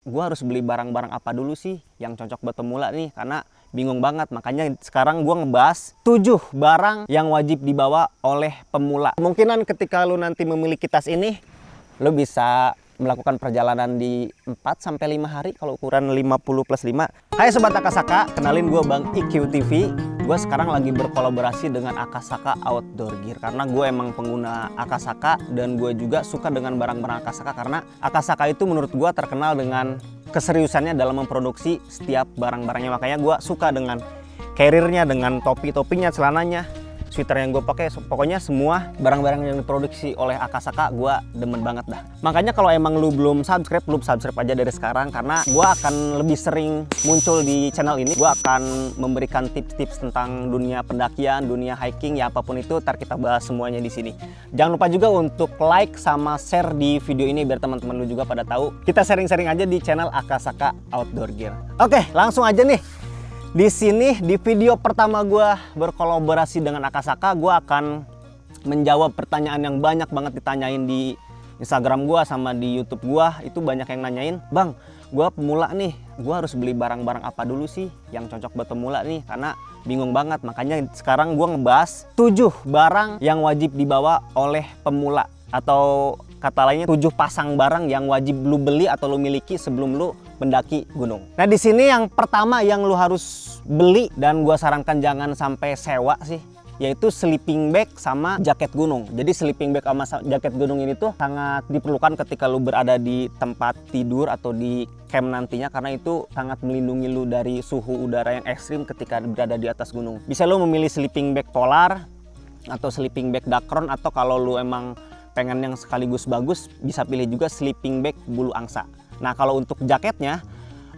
gue harus beli barang-barang apa dulu sih yang cocok buat pemula nih, karena bingung banget. Makanya sekarang gue ngebahas 7 barang yang wajib dibawa oleh pemula. Kemungkinan ketika lu nanti memiliki tas ini, lu bisa melakukan perjalanan di 4-5 hari kalau ukuran 50+5. Hai Sobat Akasaka, kenalin gue Bang IQ TV. Gue sekarang lagi berkolaborasi dengan Akasaka Outdoor Gear karena gue emang pengguna Akasaka dan gue juga suka dengan barang-barang Akasaka karena Akasaka itu menurut gue terkenal dengan keseriusannya dalam memproduksi setiap barang-barangnya. Makanya gue suka dengan carrier-nya, dengan topi-topinya, celananya, sweater yang gue pakai, pokoknya semua barang-barang yang diproduksi oleh Akasaka gue demen banget dah. Makanya kalau emang lu belum subscribe, lu subscribe aja dari sekarang karena gue akan lebih sering muncul di channel ini. Gue akan memberikan tips-tips tentang dunia pendakian, dunia hiking, ya apapun itu, ntar kita bahas semuanya di sini. Jangan lupa juga untuk like sama share di video ini biar teman-teman lu juga pada tahu. Kita sharing-sharing aja di channel Akasaka Outdoor Gear. Oke, langsung aja nih. Di sini di video pertama gue berkolaborasi dengan Akasaka, gue akan menjawab pertanyaan yang banyak banget ditanyain di Instagram gue sama di YouTube gue. Itu banyak yang nanyain, Bang, gue pemula nih, gue harus beli barang-barang apa dulu sih yang cocok buat pemula nih, karena bingung banget. Makanya sekarang gue ngebahas 7 barang yang wajib dibawa oleh pemula, atau kata lainnya 7 pasang barang yang wajib lu beli atau lu miliki sebelum lu mendaki gunung. Nah di sini yang pertama yang lu harus beli dan gua sarankan jangan sampai sewa sih, yaitu sleeping bag sama jaket gunung. Jadi sleeping bag sama jaket gunung ini tuh sangat diperlukan ketika lu berada di tempat tidur atau di camp nantinya, karena itu sangat melindungi lu dari suhu udara yang ekstrim ketika berada di atas gunung. Bisa lu memilih sleeping bag polar atau sleeping bag Dacron, atau kalau lu emang pengen yang sekaligus bagus bisa pilih juga sleeping bag bulu angsa. Nah kalau untuk jaketnya,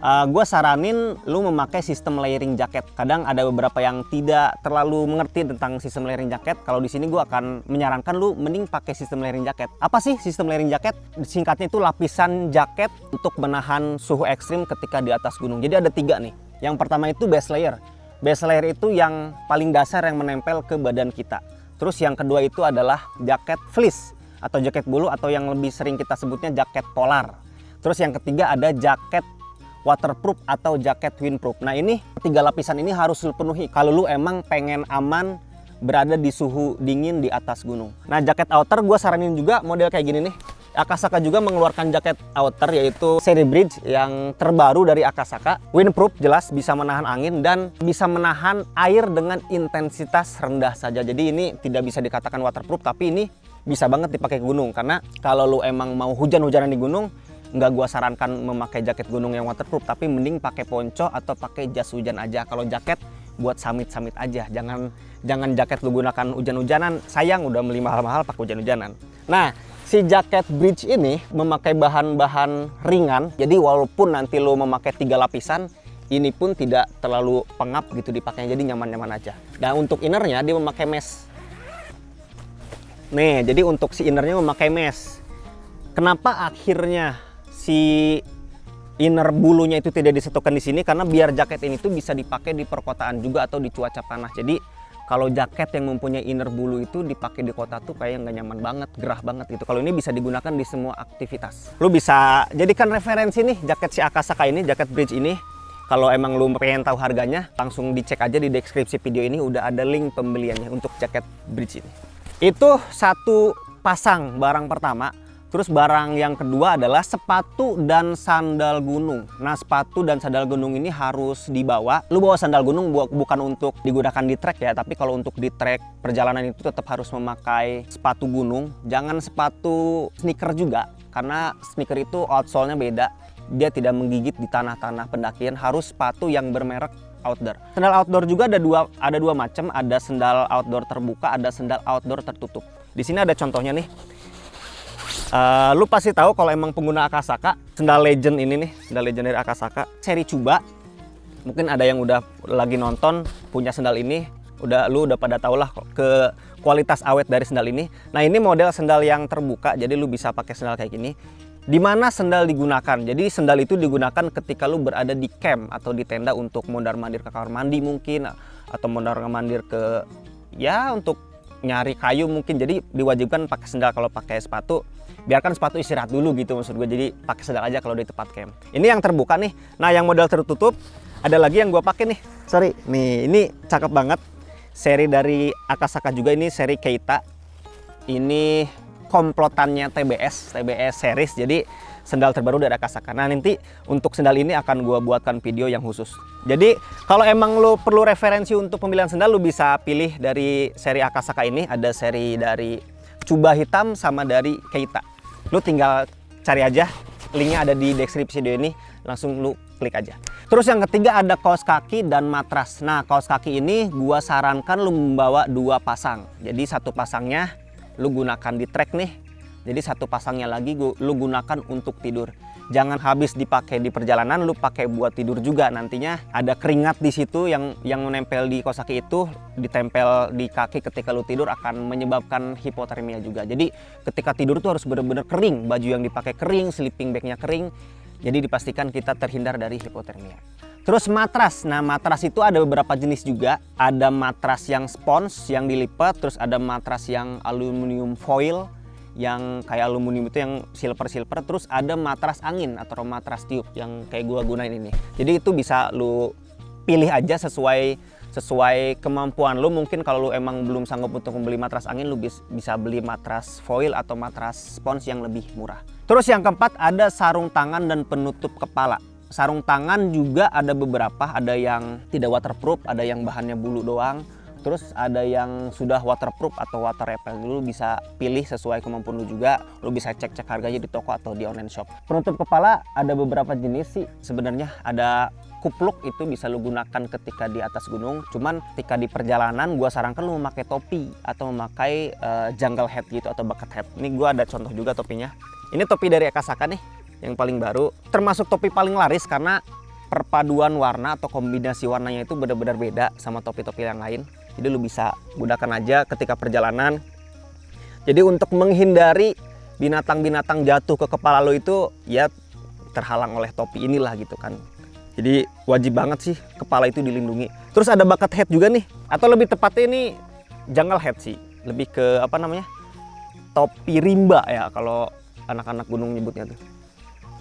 gue saranin lu memakai sistem layering jaket. Kadang ada beberapa yang tidak terlalu mengerti tentang sistem layering jaket. Kalau di sini gue akan menyarankan lu mending pakai sistem layering jaket. Apa sih sistem layering jaket? Singkatnya itu lapisan jaket untuk menahan suhu ekstrim ketika di atas gunung. Jadi ada 3 nih. Yang pertama itu base layer. Base layer itu yang paling dasar yang menempel ke badan kita. Terus yang kedua itu adalah jaket fleece atau jaket bulu, atau yang lebih sering kita sebutnya jaket polar. Terus yang ketiga ada jaket waterproof atau jaket windproof. Nah ini 3 lapisan ini harus lu penuhi kalau lu emang pengen aman berada di suhu dingin di atas gunung. Nah jaket outer gue saranin juga model kayak gini nih. Akasaka juga mengeluarkan jaket outer yaitu seri bridge yang terbaru dari Akasaka. Windproof jelas bisa menahan angin dan bisa menahan air dengan intensitas rendah saja. Jadi ini tidak bisa dikatakan waterproof, tapi ini bisa banget dipakai ke gunung. Karena kalau lu emang mau hujan-hujanan di gunung, nggak gua sarankan memakai jaket gunung yang waterproof, tapi mending pakai ponco atau pakai jas hujan aja. Kalau jaket buat summit-summit aja, jangan jaket lu gunakan hujan-hujanan, sayang udah beli mahal-mahal pakai hujan-hujanan. Nah si jaket bridge ini memakai bahan-bahan ringan, jadi walaupun nanti lu memakai 3 lapisan, ini pun tidak terlalu pengap gitu dipakainya, jadi nyaman-nyaman aja. Dan untuk innernya dia memakai mesh. Nih, jadi untuk si innernya memakai mesh. Kenapa akhirnya si inner bulunya itu tidak disatukan di sini? Karena biar jaket ini tuh bisa dipakai di perkotaan juga atau di cuaca panas. Jadi kalau jaket yang mempunyai inner bulu itu dipakai di kota tuh kayak nggak nyaman banget, gerah banget gitu. Kalau ini bisa digunakan di semua aktivitas. Lu bisa jadikan referensi nih jaket si Akasaka ini, jaket bridge ini. Kalau emang lu pengen tahu harganya, langsung dicek aja di deskripsi video ini, udah ada link pembeliannya untuk jaket bridge ini. Itu 1 pasang barang pertama. Terus barang yang kedua adalah sepatu dan sandal gunung. Nah sepatu dan sandal gunung ini harus dibawa. Lu bawa sandal gunung bukan untuk digunakan di trek ya, tapi kalau untuk di trek perjalanan itu tetap harus memakai sepatu gunung. Jangan sepatu sneaker juga, karena sneaker itu outsole-nya beda. Dia tidak menggigit di tanah-tanah pendakian. Harus sepatu yang bermerek outdoor. Sandal outdoor juga ada dua macam, ada sandal outdoor terbuka, ada sandal outdoor tertutup. Di sini ada contohnya nih. Lu pasti tahu kalau emang pengguna Akasaka, sandal legend ini nih, sandal legend dari Akasaka, seri Cuba. Mungkin ada yang udah lagi nonton punya sandal ini, lu udah pada tau lah ke kualitas awet dari sandal ini. Nah ini model sandal yang terbuka, jadi lu bisa pakai sandal kayak gini. Di mana sandal digunakan? Jadi sandal itu digunakan ketika lu berada di camp atau di tenda untuk mondar-mandir ke kamar mandi mungkin, atau mondar-mandir ke untuk nyari kayu mungkin. Jadi diwajibkan pakai sandal. Kalau pakai sepatu biarkan sepatu istirahat dulu gitu maksud gue. Jadi pakai sendal aja kalau di tempat camp. Ini yang terbuka nih. Nah yang model tertutup ada lagi yang gue pakai nih. Sorry, nih ini cakep banget. Seri dari Akasaka juga, ini seri Keita. Ini komplotannya TBS series. Jadi sendal terbaru dari Akasaka. Nah nanti untuk sendal ini akan gue buatkan video yang khusus. Jadi kalau emang lo perlu referensi untuk pemilihan sendal, lo bisa pilih dari seri Akasaka ini. Ada seri dari Cuba Hitam sama dari Keita. Lo tinggal cari aja, linknya ada di deskripsi video ini, langsung lo klik aja. Terus yang ketiga ada kaos kaki dan matras. Nah kaos kaki ini gue sarankan lo membawa 2 pasang. Jadi satu pasangnya lo gunakan di trek nih. Jadi satu pasangnya lagi lu gunakan untuk tidur. Jangan habis dipakai di perjalanan, lu pakai buat tidur juga. Nantinya ada keringat di situ yang menempel di kaos kaki itu, ditempel di kaki ketika lu tidur akan menyebabkan hipotermia juga. Jadi ketika tidur tuh harus benar-benar kering, baju yang dipakai kering, sleeping bagnya kering. Jadi dipastikan kita terhindar dari hipotermia. Terus matras. Nah matras itu ada beberapa jenis juga. Ada matras yang spons yang dilipat, terus ada matras yang aluminium foil yang kayak aluminium itu yang silver, terus ada matras angin atau matras tiup yang kayak gua gunain ini. Jadi itu bisa lu pilih aja sesuai kemampuan lu. Mungkin kalau lu emang belum sanggup untuk membeli matras angin, lu bisa beli matras foil atau matras spons yang lebih murah. Terus yang keempat ada sarung tangan dan penutup kepala. Sarung tangan juga ada beberapa, ada yang tidak waterproof, ada yang bahannya bulu doang. Terus ada yang sudah waterproof atau water repellent. Lu bisa pilih sesuai kemampuan lu juga. Lu bisa cek-cek harganya di toko atau di online shop. Penutup kepala ada beberapa jenis sih sebenarnya. Ada kupluk, itu bisa lu gunakan ketika di atas gunung. Cuman ketika di perjalanan gua sarankan lu memakai topi atau memakai jungle hat gitu atau bucket hat. Ini gua ada contoh juga topinya. Ini topi dari Akasaka nih yang paling baru. Termasuk topi paling laris karena perpaduan warna atau kombinasi warnanya itu benar-benar beda sama topi-topi yang lain. Jadi lu bisa gunakan aja ketika perjalanan. Jadi untuk menghindari binatang-binatang jatuh ke kepala lo itu ya terhalang oleh topi inilah gitu kan. Jadi wajib banget sih kepala itu dilindungi. Terus ada bucket hat juga nih, atau lebih tepatnya ini jungle hat sih. Lebih ke apa namanya? Topi rimba ya kalau anak-anak gunung nyebutnya tuh.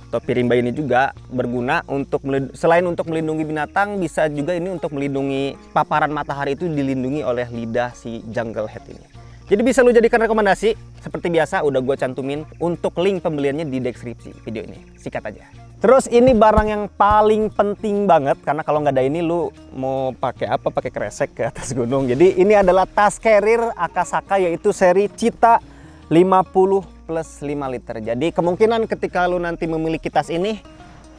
Topi rimba ini juga berguna untuk selain untuk melindungi binatang, bisa juga ini untuk melindungi paparan matahari, itu dilindungi oleh lidah si jungle hat ini. Jadi bisa lu jadikan rekomendasi. Seperti biasa udah gue cantumin untuk link pembeliannya di deskripsi video ini. Sikat aja. Terus ini barang yang paling penting banget, karena kalau nggak ada ini lu mau pakai apa? Pakai kresek ke atas gunung. Jadi ini adalah tas carrier Akasaka, yaitu seri Cheetah 50 plus 5 liter. Jadi kemungkinan ketika lu nanti memiliki tas ini,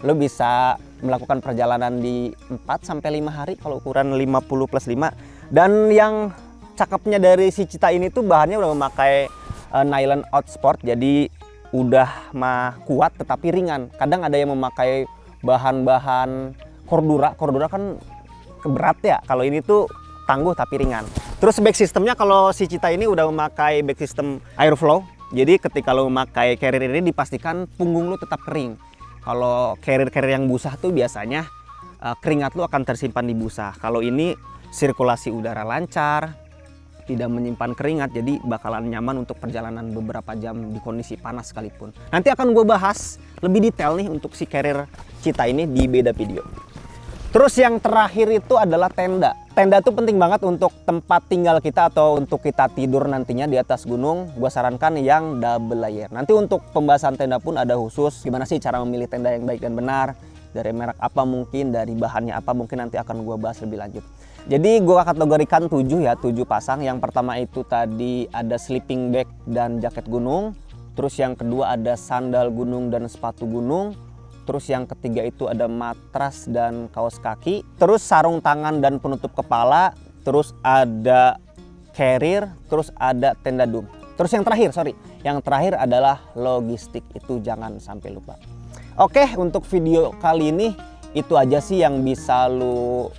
lu bisa melakukan perjalanan di 4-5 hari kalau ukuran 50 plus 5. Dan yang cakepnya dari si Cheetah ini tuh bahannya udah memakai nylon outsport, jadi udah mah kuat tetapi ringan. Kadang ada yang memakai bahan-bahan cordura kan berat ya. Kalau ini tuh tangguh tapi ringan. Terus back systemnya, kalau si Cheetah ini udah memakai back system airflow. Jadi ketika lo memakai carrier ini dipastikan punggung lo tetap kering. Kalau carrier yang busah tuh biasanya keringat lo akan tersimpan di busa. Kalau ini sirkulasi udara lancar, tidak menyimpan keringat, jadi bakalan nyaman untuk perjalanan beberapa jam di kondisi panas sekalipun. Nanti akan gue bahas lebih detail nih untuk si carrier Cheetah ini di beda video. Terus yang terakhir itu adalah tenda. Tenda itu penting banget untuk tempat tinggal kita atau untuk kita tidur nantinya di atas gunung. Gua sarankan yang double layer. Nanti untuk pembahasan tenda pun ada khusus. Gimana sih cara memilih tenda yang baik dan benar. Dari merek apa mungkin, dari bahannya apa mungkin, nanti akan gua bahas lebih lanjut. Jadi gua kategorikan 7 ya, 7 pasang. Yang pertama itu tadi ada sleeping bag dan jaket gunung. Terus yang kedua ada sandal gunung dan sepatu gunung. Terus yang ketiga itu ada matras dan kaos kaki. Terus sarung tangan dan penutup kepala. Terus ada carrier. Terus ada tenda dum. Terus yang terakhir adalah logistik. Itu jangan sampai lupa. Oke, untuk video kali ini itu aja sih yang bisa lu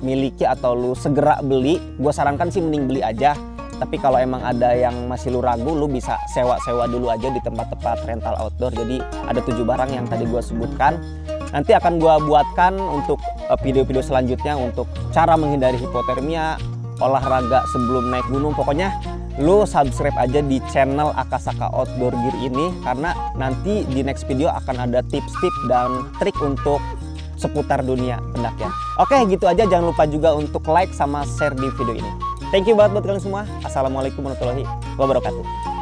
miliki atau lu segera beli. Gue sarankan sih mending beli aja. Tapi kalau emang ada yang masih lu ragu, lu bisa sewa-sewa dulu aja di tempat-tempat rental outdoor. Jadi ada 7 barang yang tadi gue sebutkan. Nanti akan gue buatkan untuk video-video selanjutnya untuk cara menghindari hipotermia, olahraga sebelum naik gunung. Pokoknya lu subscribe aja di channel Akasaka Outdoor Gear ini, karena nanti di next video akan ada tips-tips dan trik untuk seputar dunia pendakian. Oke, gitu aja. Jangan lupa juga untuk like sama share di video ini. Thank you banget buat kalian semua. Assalamualaikum warahmatullahi wabarakatuh.